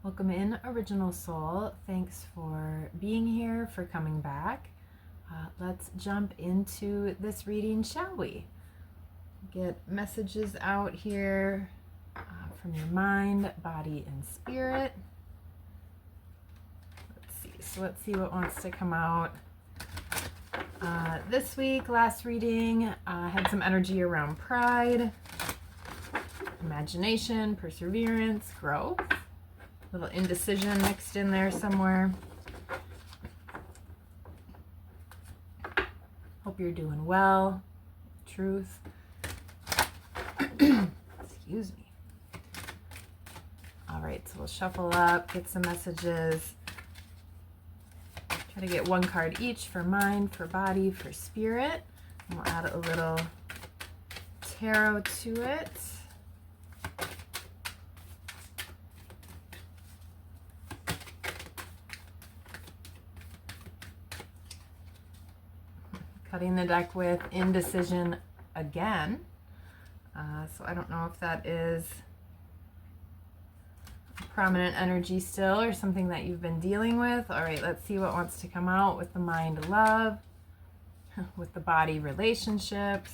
Welcome in, Original Soul. Thanks for being here, for coming back. Let's jump into this reading, shall we? Get messages out here from your mind, body, and spirit. Let's see what wants to come out. This week, last reading, had some energy around pride, imagination, perseverance, growth. Little indecision mixed in there somewhere. Hope you're doing well. Truth. Excuse me. All right, so we'll shuffle up, get some messages. Try to get one card each for mind, for body, for spirit. And we'll add a little tarot to it. Cutting the deck with indecision again. So I don't know if that is a prominent energy still or something that you've been dealing with. All right, let's see what wants to come out with the mind, love, with the body, relationships.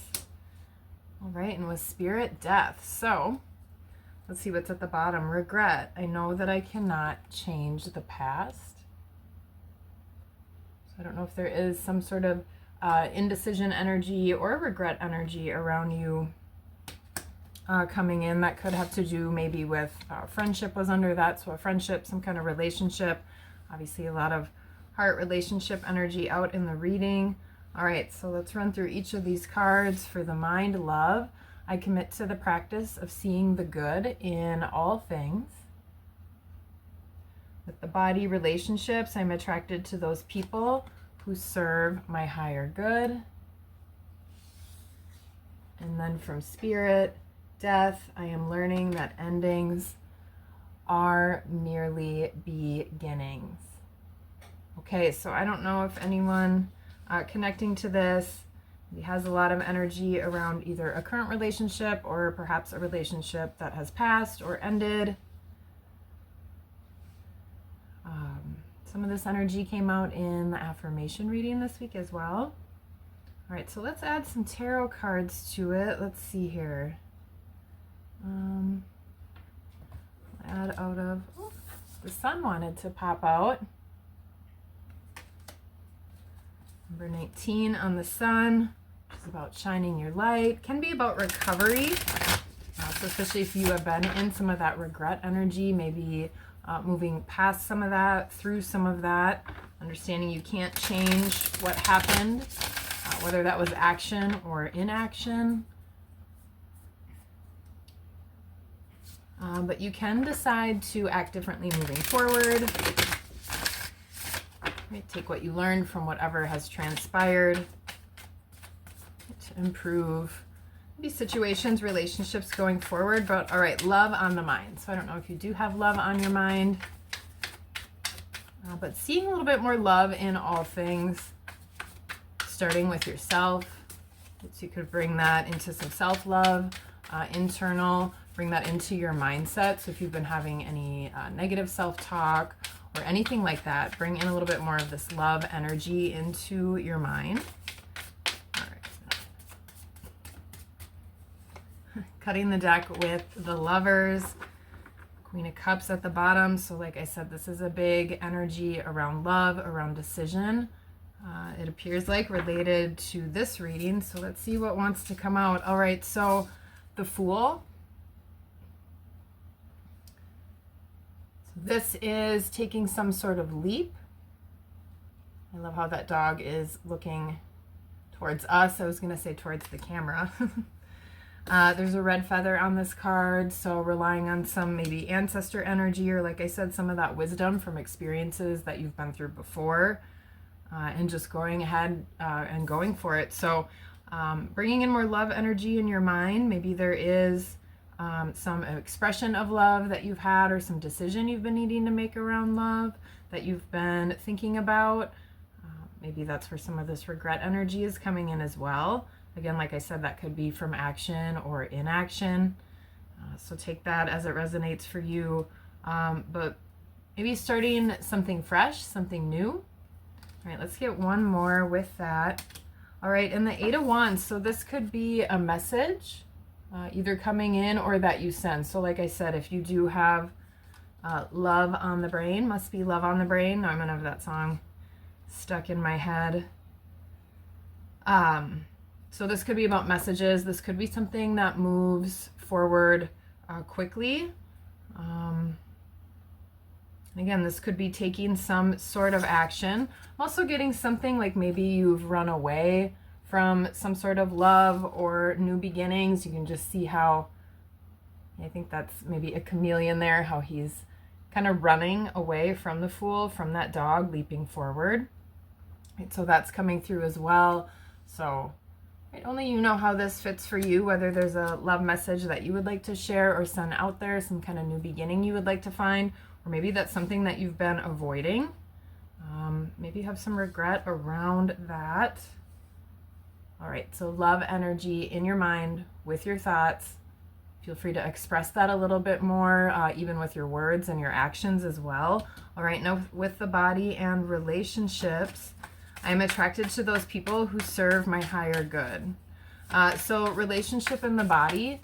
All right, and with spirit, death. So let's see what's at the bottom. Regret. I know that I cannot change the past. So I don't know if there is some sort of indecision energy or regret energy around you coming in. That could have to do maybe with friendship was under that. So a friendship, some kind of relationship. Obviously a lot of heart relationship energy out in the reading. All right, so let's run through each of these cards. For the mind, love. I commit to the practice of seeing the good in all things. With the body, relationships, I'm attracted to those people who serve my higher good. And then from spirit, death, I am learning that endings are merely beginnings. Okay, so I don't know if anyone connecting to this has a lot of energy around either a current relationship or perhaps a relationship that has passed or ended. Some of this energy came out in the affirmation reading this week as well. All right, so let's add some tarot cards to it. Let's see here. Add out of, the sun wanted to pop out. Number 19 on the sun, which is about shining your light. Can be about recovery, so especially if you have been in some of that regret energy, maybe moving past some of that, through some of that, understanding you can't change what happened, whether that was action or inaction. But you can decide to act differently moving forward. Right, take what you learned from whatever has transpired to improve maybe situations, relationships going forward. But all right, love on the mind. So I don't know if you do have love on your mind, but seeing a little bit more love in all things, starting with yourself. So you could bring that into some self-love, internal, bring that into your mindset. So if you've been having any negative self-talk or anything like that, bring in a little bit more of this love energy into your mind. Cutting the deck with the Lovers, Queen of Cups at the bottom. So like I said, this is a big energy around love, around decision. It appears like related to this reading. So let's see what wants to come out. All right, so the Fool. So this is taking some sort of leap. I love how that dog is looking towards us. I was going to say towards the camera. There's a red feather on this card, so relying on some maybe ancestor energy, or like I said, some of that wisdom from experiences that you've been through before, and just going ahead and going for it. So bringing in more love energy in your mind. Maybe there is some expression of love that you've had, or some decision you've been needing to make around love that you've been thinking about. Maybe that's where some of this regret energy is coming in as well. Again, like I said, that could be from action or inaction. So take that as it resonates for you. But maybe starting something fresh, something new. All right, let's get one more with that. All right, and the Eight of Wands. So this could be a message, either coming in or that you send. So like I said, if you do have love on the brain, must be love on the brain. I'm gonna have that song stuck in my head. So this could be about messages. This could be something that moves forward quickly. Again, this could be taking some sort of action. Also getting something like maybe you've run away from some sort of love or new beginnings. You can just see how, I think that's maybe a chameleon there, how he's kind of running away from the Fool, from that dog leaping forward. Right, so that's coming through as well. So right, only you know how this fits for you, whether there's a love message that you would like to share or send out there, some kind of new beginning you would like to find, or maybe that's something that you've been avoiding. Maybe you have some regret around that. All right, so love energy in your mind with your thoughts. Feel free to express that a little bit more, even with your words and your actions as well. All right, now with the body and relationships, I'm attracted to those people who serve my higher good. So relationship in the body,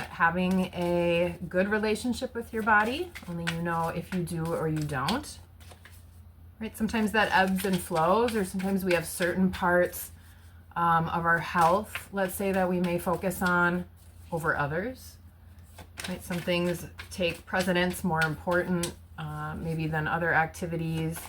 having a good relationship with your body, only you know if you do or you don't. Right? Sometimes that ebbs and flows, or sometimes we have certain parts of our health, let's say, that we may focus on over others. Right? Some things take precedence, more important maybe than other activities.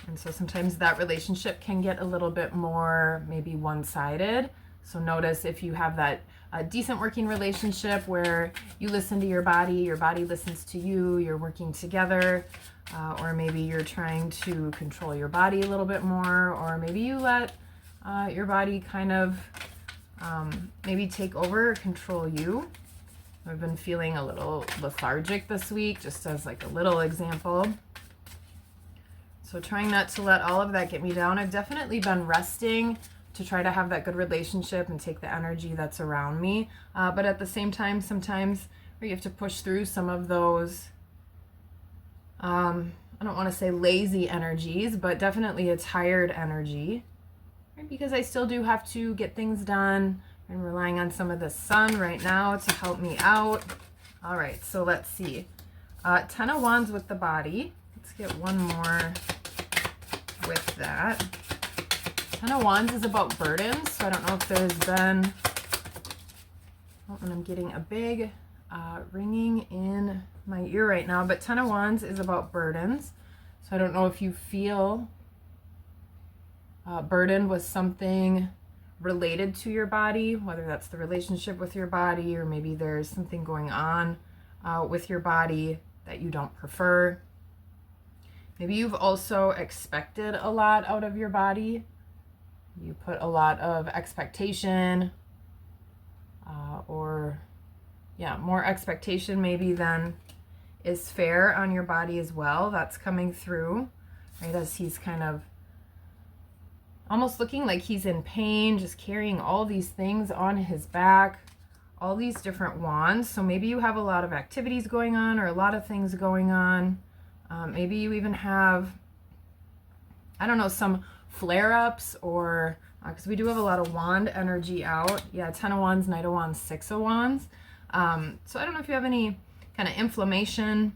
And so sometimes that relationship can get a little bit more maybe one-sided. So notice if you have that decent working relationship where you listen to your body listens to you, you're working together, or maybe you're trying to control your body a little bit more, or maybe you let your body kind of maybe take over or control you. I've been feeling a little lethargic this week, just as like a little example. So trying not to let all of that get me down. I've definitely been resting to try to have that good relationship and take the energy that's around me. But at the same time, sometimes you have to push through some of those, I don't want to say lazy energies, but definitely a tired energy. Right? Because I still do have to get things done. I'm relying on some of the sun right now to help me out. All right, so let's see. 10 of Wands with the body. Let's get one more with that. 10 of Wands is about burdens. So I don't know if there's been, and I'm getting a big ringing in my ear right now, but 10 of Wands is about burdens. So I don't know if you feel burdened with something related to your body, whether that's the relationship with your body, or maybe there's something going on with your body that you don't prefer. Maybe you've also expected a lot out of your body. You put a lot of expectation, or more expectation maybe than is fair on your body as well. That's coming through, right? As he's kind of almost looking like he's in pain, just carrying all these things on his back, all these different wands. So maybe you have a lot of activities going on, or a lot of things going on. Maybe you even have, I don't know, some flare-ups, or because we do have a lot of wand energy out. Yeah, 10 of Wands, Knight of Wands, 6 of Wands. So I don't know if you have any kind of inflammation,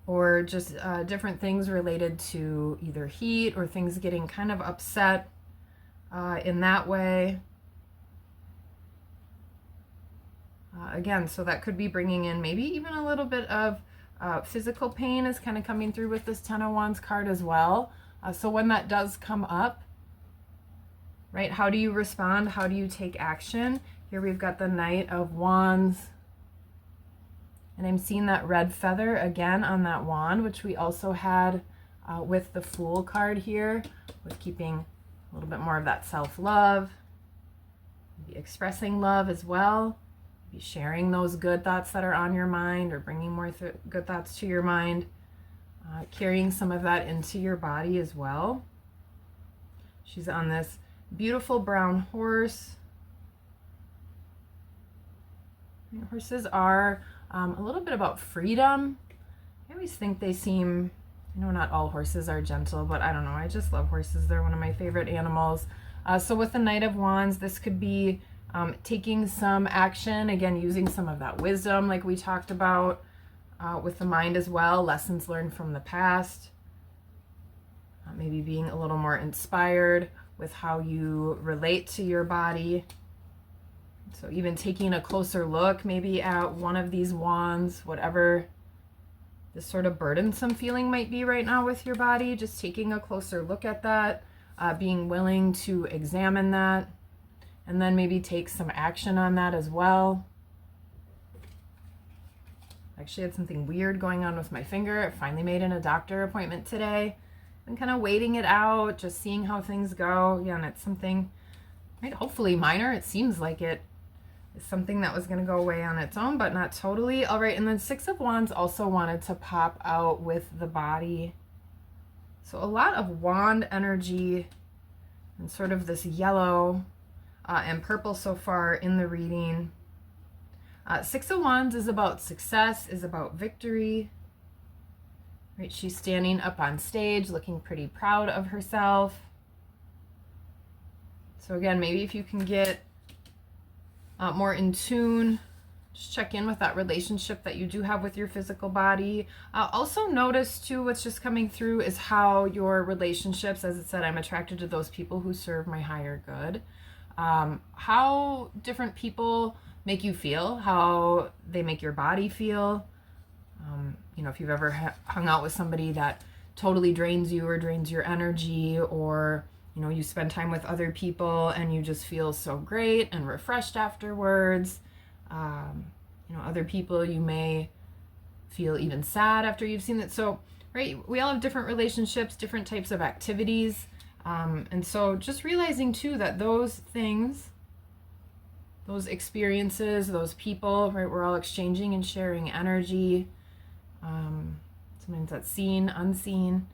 or just different things related to either heat or things getting kind of upset in that way. Again, so that could be bringing in maybe even a little bit of physical pain is kind of coming through with this 10 of Wands card as well. So when that does come up, right, how do you respond? How do you take action? Here we've got the Knight of Wands. And I'm seeing that red feather again on that wand, which we also had with the Fool card here, with keeping a little bit more of that self-love, maybe expressing love as well, maybe sharing those good thoughts that are on your mind, or bringing more good thoughts to your mind, carrying some of that into your body as well. She's on this beautiful brown horse. Horses are a little bit about freedom, I always think they seem, I know not all horses are gentle, but I don't know. I just love horses. They're one of my favorite animals. So with the Knight of Wands, this could be taking some action, again, using some of that wisdom like we talked about with the mind as well, lessons learned from the past. Maybe being a little more inspired with how you relate to your body. So even taking a closer look maybe at one of these wands, whatever this sort of burdensome feeling might be right now with your body, just taking a closer look at that, being willing to examine that, and then maybe take some action on that as well. Actually had something weird going on with my finger. I finally made a doctor appointment today. Been kind of waiting it out, just seeing how things go. Yeah, and it's something, right, hopefully minor. It seems like it is something that was going to go away on its own, but not totally. All right, and then Six of Wands also wanted to pop out with the body. So a lot of wand energy and sort of this yellow and purple so far in the reading. Six of Wands is about success, is about victory. Right, she's standing up on stage, looking pretty proud of herself. So again, maybe if you can get more in tune, just check in with that relationship that you do have with your physical body. Also notice too, what's just coming through is how your relationships, as it said, I'm attracted to those people who serve my higher good. How different people make you feel, how they make your body feel. You know, if you've ever hung out with somebody that totally drains you or drains your energy, or, you know, you spend time with other people and you just feel so great and refreshed afterwards. You know, other people you may feel even sad after you've seen it. So, right, we all have different relationships, different types of activities. And so just realizing too that those things, those experiences, those people, right, we're all exchanging and sharing energy. Sometimes that's seen, unseen,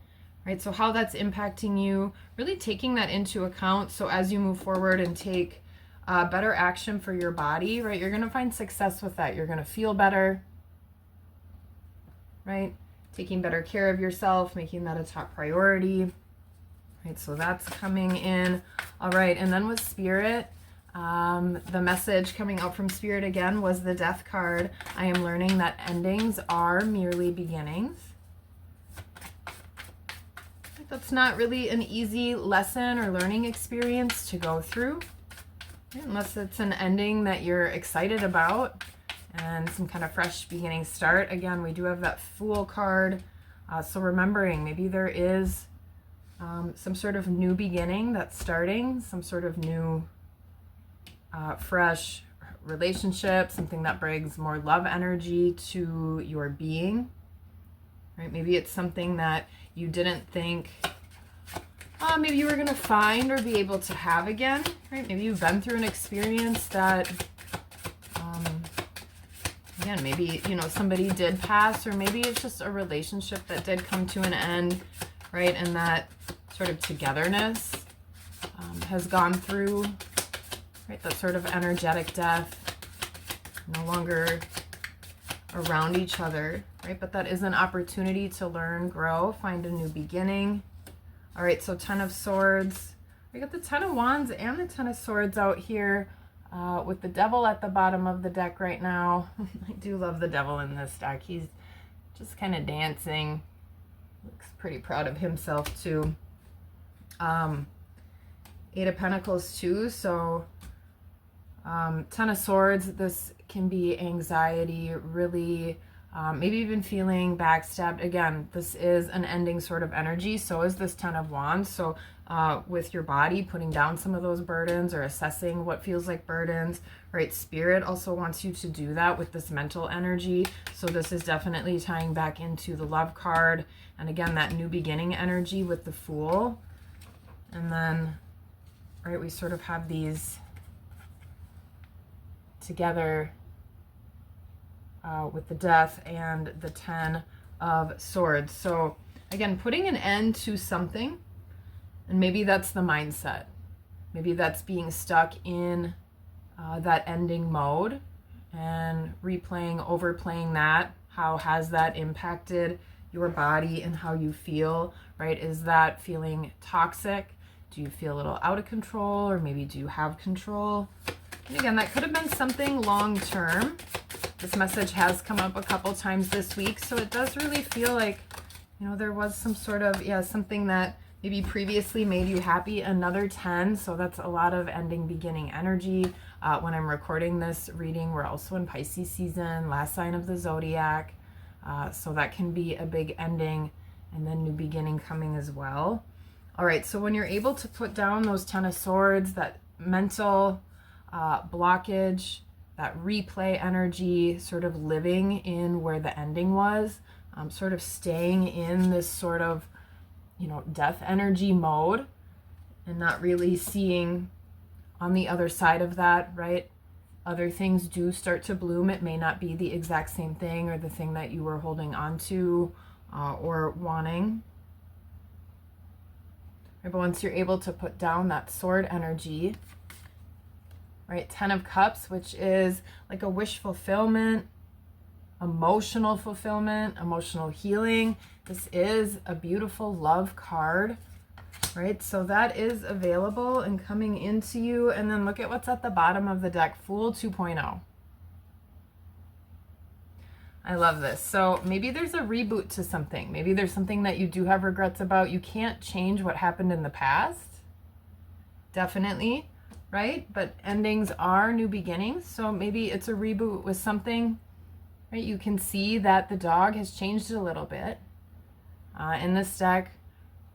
right? So how that's impacting you, really taking that into account. So as you move forward and take better action for your body, right, you're going to find success with that. You're going to feel better, right? Taking better care of yourself, making that a top priority, right? So that's coming in. All right. And then with Spirit, the message coming out from Spirit again was the Death card. I am learning that endings are merely beginnings. That's not really an easy lesson or learning experience to go through, unless it's an ending that you're excited about and some kind of fresh beginning start. Again, we do have that Fool card. So remembering maybe there is some sort of new beginning that's starting, some sort of new fresh relationship, something that brings more love energy to your being, right? Maybe it's something that you didn't think maybe you were going to find or be able to have again, right? Maybe you've been through an experience that, again, maybe, you know, somebody did pass, or maybe it's just a relationship that did come to an end, right? And that sort of togetherness has gone through, right? That sort of energetic death, no longer around each other, right? But that is an opportunity to learn, grow, find a new beginning. All right, so Ten of Swords. We got the Ten of Wands and the Ten of Swords out here with the Devil at the bottom of the deck right now. I do love the Devil in this deck. He's just kind of dancing. Looks pretty proud of himself too. Eight of Pentacles too, so Ten of Swords, this can be anxiety, really, maybe even feeling backstabbed. Again, this is an ending sort of energy. So is this Ten of Wands. So with your body, putting down some of those burdens or assessing what feels like burdens, right? Spirit also wants you to do that with this mental energy. So this is definitely tying back into the Love card. And again, that new beginning energy with the Fool. And then, right, we sort of have these together with the Death and the Ten of Swords. So again, putting an end to something, and maybe that's the mindset. Maybe that's being stuck in that ending mode and replaying, overplaying that, How has that impacted your body and how you feel, right? Is that feeling toxic? Do you feel a little out of control, or maybe do you have control? And again, that could have been something long term. This message has come up a couple times this week, so it does really feel like, you know, there was some sort of, something that maybe previously made you happy. Another 10, so that's a lot of ending, beginning energy. When I'm recording this reading, we're also in Pisces season, last sign of the zodiac. So that can be a big ending and then new beginning coming as well. All right, so when you're able to put down those 10 of Swords, that mental blockage, that replay energy, sort of living in where the ending was, sort of staying in this sort of, you know, death energy mode and not really seeing on the other side of that, right? Other things do start to bloom. It may not be the exact same thing or the thing that you were holding on to or wanting. Right, but once you're able to put down that sword energy, right, 10 of Cups, which is like a wish fulfillment, emotional fulfillment, emotional healing. This is a beautiful love card, right? So that is available and coming into you. And then look at what's at the bottom of the deck, Fool 2.0. I love this. So maybe there's a reboot to something. Maybe there's something that you do have regrets about. You can't change what happened in the past. Definitely, right? But endings are new beginnings. So maybe it's a reboot with something, right? You can see that the dog has changed a little bit in this deck,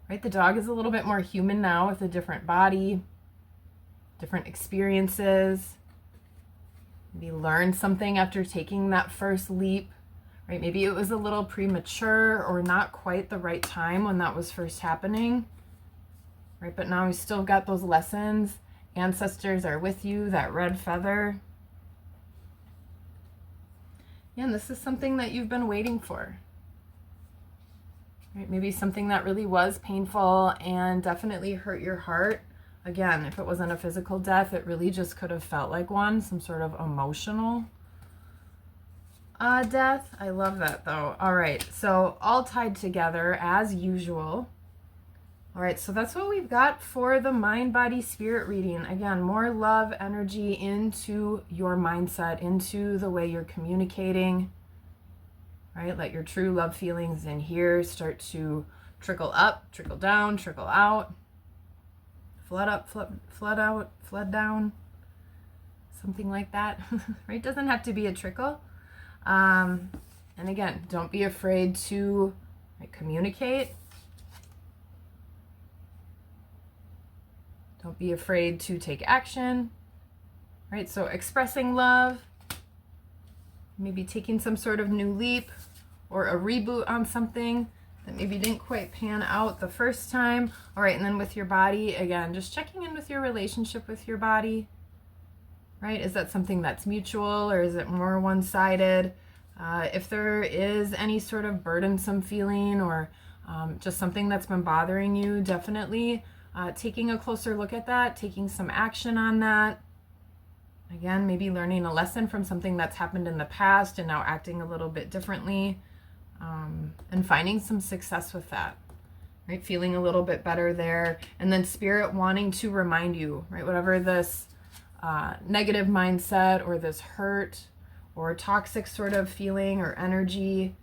right? The dog is a little bit more human now with a different body, different experiences. Maybe learn something after taking that first leap, right? Maybe it was a little premature or not quite the right time when that was first happening, right? But now we still got those lessons. Ancestors are with you, that red feather. Yeah, and this is something that you've been waiting for. Right? Maybe something that really was painful and definitely hurt your heart. Again, if it wasn't a physical death, it really just could have felt like one, some sort of emotional death. I love that though. All right, so all tied together as usual. All right, so that's what we've got for the mind, body, spirit reading. Again, more love energy into your mindset, into the way you're communicating, right? Let your true love feelings in here start to trickle up, trickle down, trickle out, flood up, flood out, flood down, something like that, right? Doesn't have to be a trickle. And again, don't be afraid to communicate. Don't be afraid to take action, right? So expressing love, maybe taking some sort of new leap or a reboot on something that maybe didn't quite pan out the first time. All right, and then with your body, again, just checking in with your relationship with your body, right? Is that something that's mutual or is it more one-sided? If there is any sort of burdensome feeling or just something that's been bothering you, definitely taking a closer look at that, taking some action on that. Again, maybe learning a lesson from something that's happened in the past and now acting a little bit differently, and finding some success with that, right? Feeling a little bit better there. And then spirit wanting to remind you, right? Whatever this negative mindset or this hurt or toxic sort of feeling or energy,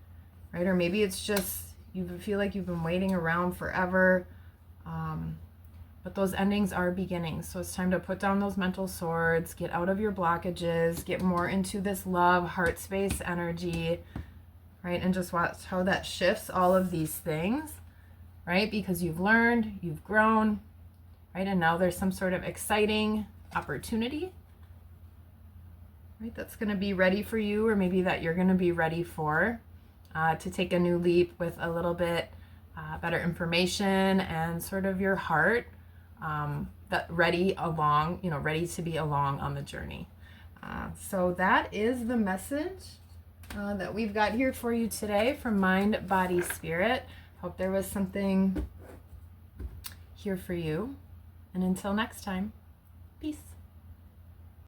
right? Or maybe it's just you feel like you've been waiting around forever. But those endings are beginnings. So it's time to put down those mental swords, get out of your blockages, get more into this love, heart space energy, right? And just watch how that shifts all of these things, right? Because you've learned, you've grown, right? And now there's some sort of exciting opportunity, right? That's going to be ready for you, or maybe that you're going to be ready for, to take a new leap with a little bit better information and sort of your heart that ready to be along on the journey. So that is the message that we've got here for you today from Mind, Body, Spirit. Hope there was something here for you. And until next time, peace.